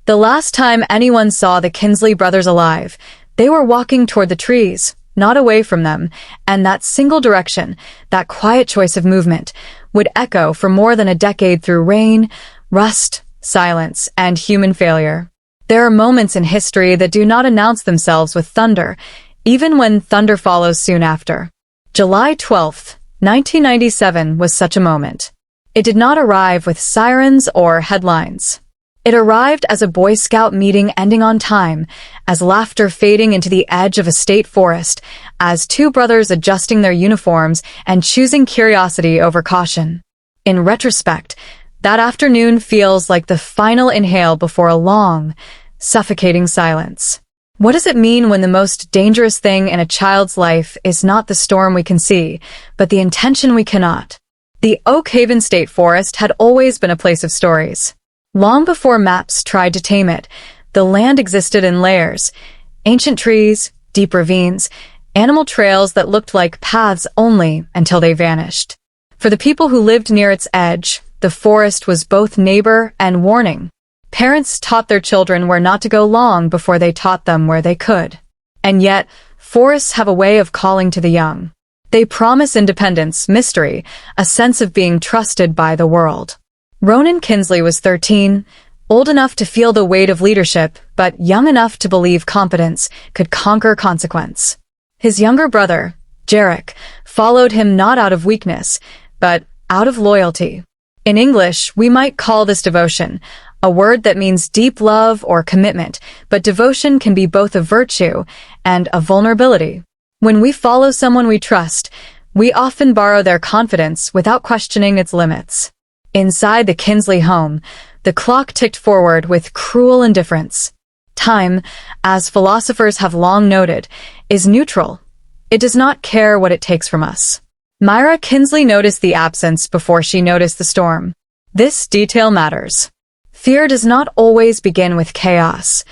The last time anyone saw the Kinsley brothers alive, they were walking toward the trees, not away from them, and that single direction, that quiet choice of movement, would echo for more than a decade through rain, rust, silence, and human failure. There are moments in history that do not announce themselves with thunder, even when thunder follows soon after. July 12th, 1997 was such a moment. It did not arrive with sirens or headlines. It arrived as a Boy Scout meeting ending on time, as laughter fading into the edge of a state forest, as two brothers adjusting their uniforms and choosing curiosity over caution. In retrospect, that afternoon feels like the final inhale before a long, suffocating silence. What does it mean when the most dangerous thing in a child's life is not the storm we can see, but the intention we cannot? The Oak Haven State Forest had always been a place of stories. Long before maps tried to tame it, the land existed in layers: ancient trees, deep ravines, animal trails that looked like paths only until they vanished. For the people who lived near its edge, the forest was both neighbor and warning. Parents taught their children where not to go long before they taught them where they could. And yet, forests have a way of calling to the young. They promise independence, mystery, a sense of being trusted by the world. Ronan Kinsley was 13, old enough to feel the weight of leadership, but young enough to believe competence could conquer consequence. His younger brother, Jarek, followed him not out of weakness, but out of loyalty. In English, we might call this devotion, a word that means deep love or commitment, but devotion can be both a virtue and a vulnerability. When we follow someone we trust, we often borrow their confidence without questioning its limits. Inside the Kinsley home, the clock ticked forward with cruel indifference. Time, as philosophers have long noted, is neutral. It does not care what it takes from us. Myra Kinsley noticed the absence before she noticed the storm. This detail matters. Fear does not always begin with chaos.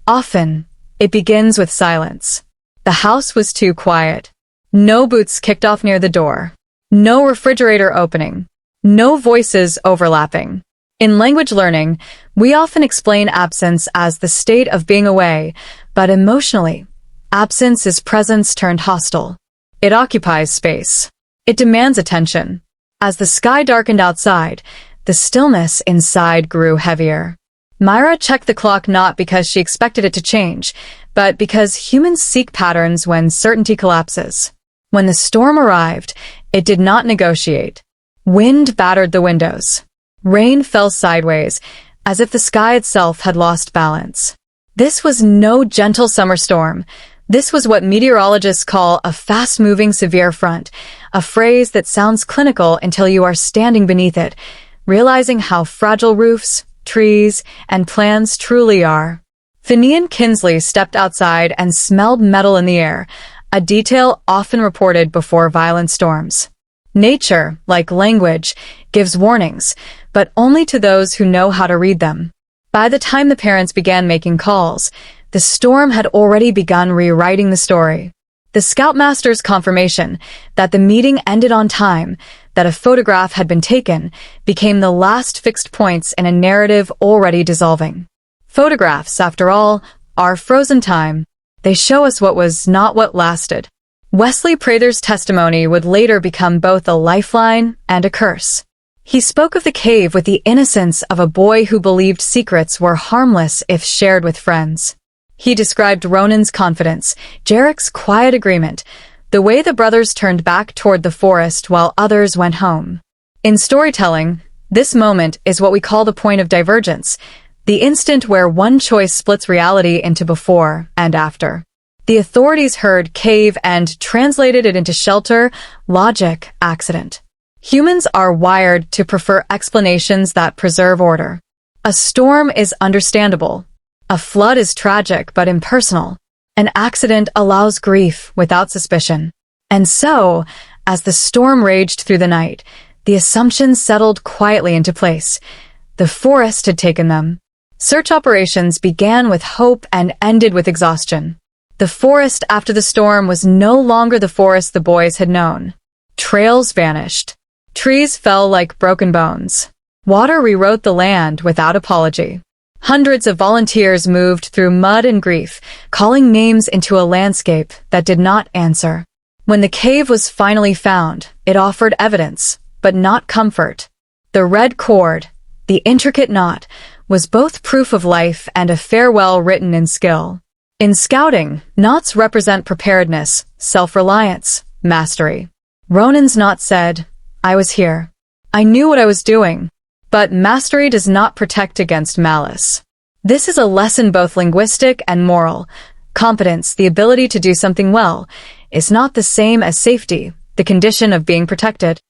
Often, it begins with silence. The house was too quiet. No boots kicked off near the door. No refrigerator opening. No voices overlapping. In language learning, we often explain absence as the state of being away, but emotionally, absence is presence turned hostile. It occupies space. It demands attention. As the sky darkened outside, the stillness inside grew heavier. Myra checked the clock not because she expected it to change, but because humans seek patterns when certainty collapses. When the storm arrived, it did not negotiate. Wind battered the windows. Rain fell sideways, as if the sky itself had lost balance. This was no gentle summer storm. This was what meteorologists call a fast-moving severe front, a phrase that sounds clinical until you are standing beneath it, realizing how fragile roofs, trees, and plants truly are. Finian Kinsley stepped outside and smelled metal in the air, a detail often reported before violent storms. Nature, like language, gives warnings, but only to those who know how to read them. By the time the parents began making calls, the storm had already begun rewriting the story. The scoutmaster's confirmation that the meeting ended on time, that a photograph had been taken, became the last fixed points in a narrative already dissolving. Photographs, after all, are frozen time. They show us what was, not what lasted. Wesley Prather's testimony would later become both a lifeline and a curse. He spoke of the cave with the innocence of a boy who believed secrets were harmless if shared with friends. He described Ronan's confidence, Jarek's quiet agreement, the way the brothers turned back toward the forest while others went home. In storytelling, this moment is what we call the point of divergence, the instant where one choice splits reality into before and after. The authorities heard cave and translated it into shelter, logic, accident. Humans are wired to prefer explanations that preserve order. A storm is understandable. A flood is tragic but impersonal. An accident allows grief without suspicion. And so, as the storm raged through the night, the assumptions settled quietly into place. The forest had taken them. Search operations began with hope and ended with exhaustion. The forest after the storm was no longer the forest the boys had known. Trails vanished. Trees fell like broken bones. Water rewrote the land without apology. Hundreds of volunteers moved through mud and grief, calling names into a landscape that did not answer. When the cave was finally found, it offered evidence, but not comfort. The red cord, the intricate knot, was both proof of life and a farewell written in skill. In scouting, knots represent preparedness, self-reliance, mastery. Ronan's knot said, "I was here. I knew what I was doing." But mastery does not protect against malice. This is a lesson both linguistic and moral. Competence, the ability to do something well, is not the same as safety, the condition of being protected.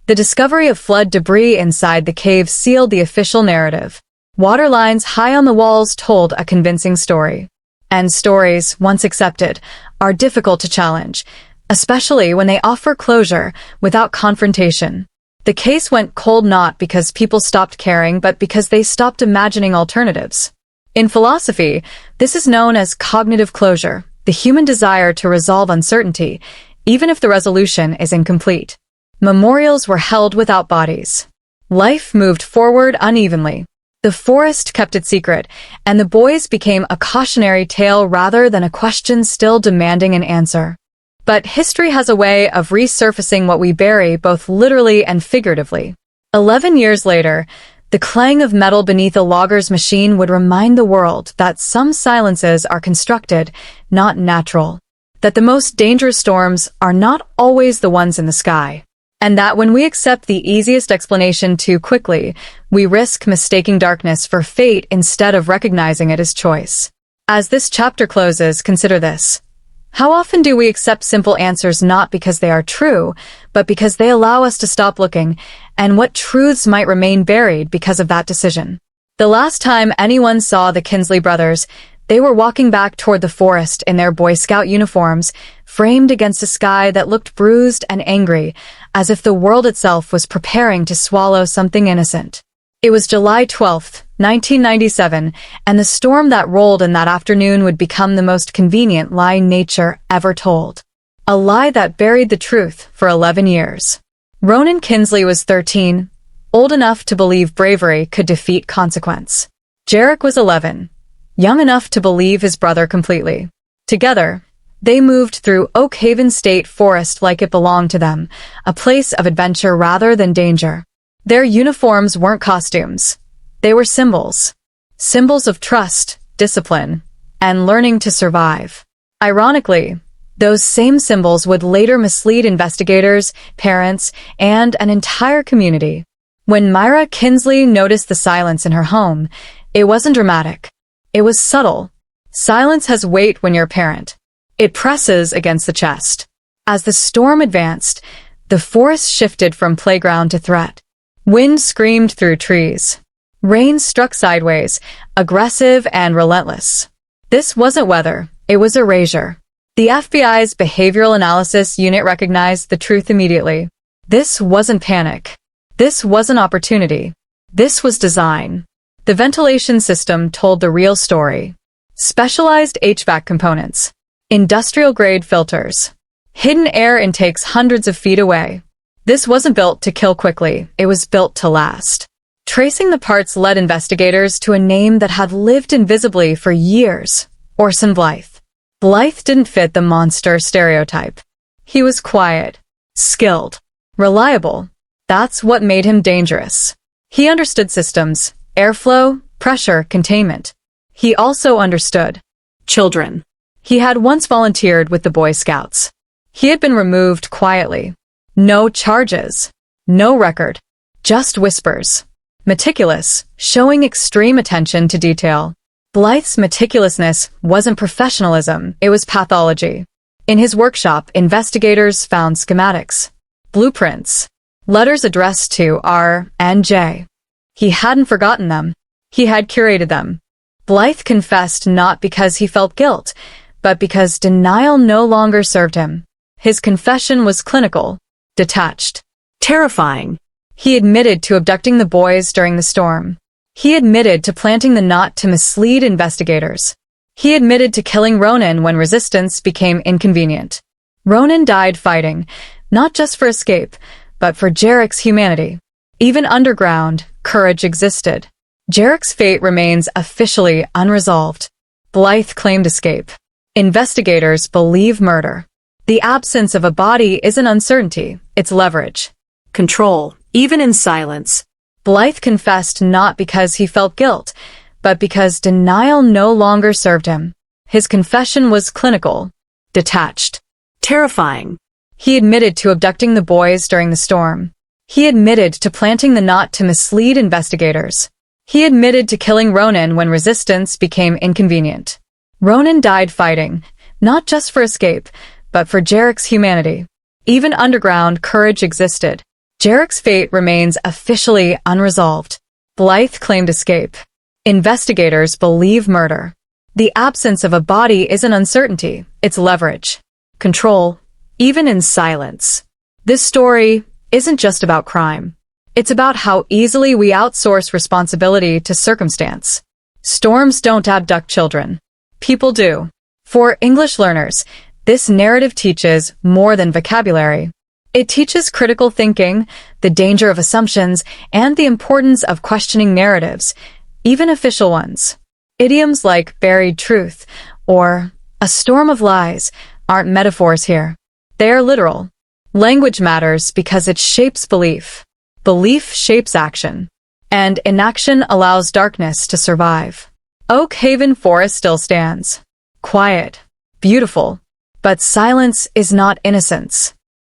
The discovery of flood debris inside the cave sealed the official narrative. Water lines high on the walls told a convincing story. And stories, once accepted, are difficult to challenge, especially when they offer closure without confrontation. The case went cold not because people stopped caring, but because they stopped imagining alternatives. In philosophy, this is known as cognitive closure, the human desire to resolve uncertainty, even if the resolution is incomplete. Memorials were held without bodies. Life moved forward unevenly. The forest kept its secret, and the boys became a cautionary tale rather than a question still demanding an answer. But history has a way of resurfacing what we bury both literally and figuratively. 11 years later, the clang of metal beneath a logger's machine would remind the world that some silences are constructed, not natural. That the most dangerous storms are not always the ones in the sky. And that when we accept the easiest explanation too quickly, we risk mistaking darkness for fate instead of recognizing it as choice. As this chapter closes, consider this. How often do we accept simple answers not because they are true, but because they allow us to stop looking, and what truths might remain buried because of that decision? The last time anyone saw the Kinsley brothers, they were walking back toward the forest in their Boy Scout uniforms, framed against a sky that looked bruised and angry, as if the world itself was preparing to swallow something innocent. It was July 12th, 1997, and the storm that rolled in that afternoon would become the most convenient lie nature ever told. A lie that buried the truth for 11 years. Ronan Kinsley was 13, old enough to believe bravery could defeat consequence. Jarek was 11, young enough to believe his brother completely. Together, they moved through Oak Haven State Forest like it belonged to them, a place of adventure rather than danger. Their uniforms weren't costumes. They were symbols. Symbols of trust, discipline, and learning to survive. Ironically, those same symbols would later mislead investigators, parents, and an entire community. When Myra Kinsley noticed the silence in her home, it wasn't dramatic. It was subtle. Silence has weight when you're a parent. It presses against the chest. As the storm advanced, the forest shifted from playground to threat. Wind screamed through trees. Rain struck sideways, aggressive and relentless. This wasn't weather, it was erasure. The FBI's Behavioral Analysis Unit recognized the truth immediately. This wasn't panic. This wasn't opportunity. This was design. The ventilation system told the real story. Specialized HVAC components. Industrial-grade filters. Hidden air intakes hundreds of feet away. This wasn't built to kill quickly, it was built to last. Tracing the parts led investigators to a name that had lived invisibly for years, Orson Blythe. Blythe didn't fit the monster stereotype. He was quiet, skilled, reliable. That's what made him dangerous. He understood systems, airflow, pressure, containment. He also understood children. He had once volunteered with the Boy Scouts. He had been removed quietly. No charges. No record. Just whispers. Meticulous, showing extreme attention to detail. Blythe's meticulousness wasn't professionalism, it was pathology. In his workshop, investigators found schematics, blueprints, letters addressed to R and J. He hadn't forgotten them. He had curated them. Blythe confessed not because he felt guilt, but because denial no longer served him. His confession was clinical, detached, terrifying. He admitted to abducting the boys during the storm. He admitted to planting the knot to mislead investigators. He admitted to killing Ronan when resistance became inconvenient. Ronan died fighting, not just for escape, but for Jarek's humanity. Even underground, courage existed. Jarek's fate remains officially unresolved. Blythe claimed escape. Investigators believe murder. The absence of a body isn't uncertainty, it's leverage. Control, even in silence. Blythe confessed not because he felt guilt, but because denial no longer served him. His confession was clinical, detached. Terrifying. He admitted to abducting the boys during the storm. He admitted to planting the knot to mislead investigators. He admitted to killing Ronan when resistance became inconvenient. Ronan died fighting, not just for escape, but for Jarek's humanity. Even underground, courage existed. Jarek's fate remains officially unresolved. Blythe claimed escape. Investigators believe murder. The absence of a body isn't uncertainty, it's leverage. Control, even in silence. This story isn't just about crime. It's about how easily we outsource responsibility to circumstance. Storms don't abduct children. People do. For English learners, this narrative teaches more than vocabulary. It teaches critical thinking, the danger of assumptions, and the importance of questioning narratives, even official ones. Idioms like buried truth or a storm of lies aren't metaphors here. They are literal. Language matters because it shapes belief. Belief shapes action. And inaction allows darkness to survive. Oak Haven Forest still stands. Quiet. Beautiful. But silence is not innocence.